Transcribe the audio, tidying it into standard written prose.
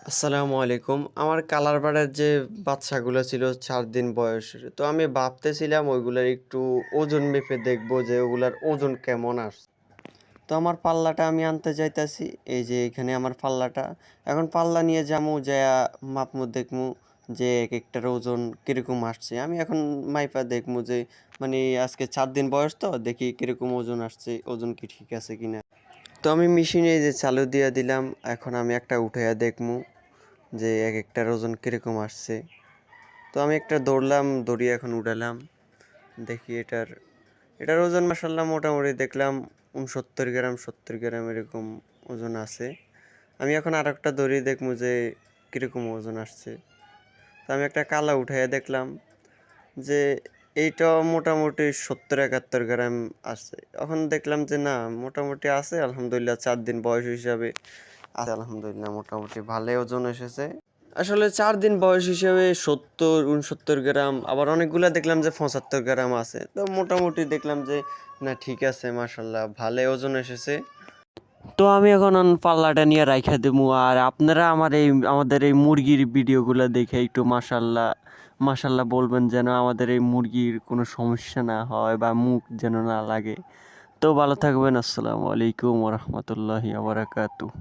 আসসালামু আলাইকুম। আমার কালার বার্ডের যে বাচ্চাগুলো ছিল ৪ দিন বয়সের। তো আমি ভাবতেছিলাম ওইগুলার একটু ওজন মেপে দেখব যে ওগুলার ওজন কেমন আসছে। তো আমার পাল্লাটা আমি আনতে যাইতাছি। এই যে এখানে আমার পাল্লাটা। এখন পাল্লা নিয়ে যামু যাইয়া মাপমু দেখমু যে একেকটার ওজন কিরকম আসছে। আমি এখন মাইপা দেখমু যে মানে আজকে ৪ দিন বয়স তো দেখি কিরকম ওজন আসছে, ওজন কি ঠিক আছে কিনা। তো আমি মেশিনে এই যে চালু দিয়া দিলাম। এখন আমি একটা উঠাইয়া দেখমু যে একেকটার ওজন কিরকম আসছে। তো আমি একটা দৌড়লাম, দৌড়িয়ে এখন উঠালাম। দেখি এটার ওজন মাশাআল্লাহ মোটামুটি দেখলাম ৬৯ গ্রাম ৭০ গ্রাম এরকম ওজন আছে। আমি এখন আরেকটা দৌড়িয়ে দেখবো যে কিরকম ওজন আসছে। তো আমি একটা কালা উঠাইয়া দেখলাম যে এইটা মোটামুটি ৭০-৭১ গ্রাম আছে। এখন দেখলাম যে না মোটামুটি আছে আলহামদুলিল্লাহ ৪ দিন বয়স হিসাবে আছে আলহামদুলিল্লাহ মোটামুটি ভালোই ওজন এসেছে। আসলে ৪ দিন বয়স হিসেবে ৭০-৬৯ গ্রাম আবার অনেকগুলা দেখলাম যে ৭৫ গ্রাম আছে। তো মোটামুটি দেখলাম যে না ঠিক আছে মাশাআল্লাহ ভালোই ওজন এসেছে। তো আমি এখন পাল্লাটা নিয়ে রাইখা দেবো আর আপনারা আমাদের এই মুরগির ভিডিওগুলো দেখে একটু মাশাআল্লাহ মাশাআল্লাহ বলবেন যেন আমাদের এই মুরগির কোনো সমস্যা না হয় বা মুখ যেন না লাগে। তো ভালো থাকবেন। আসসালামু আলাইকুম ওয়া রাহমাতুল্লাহি ওয়া বারাকাতুহু।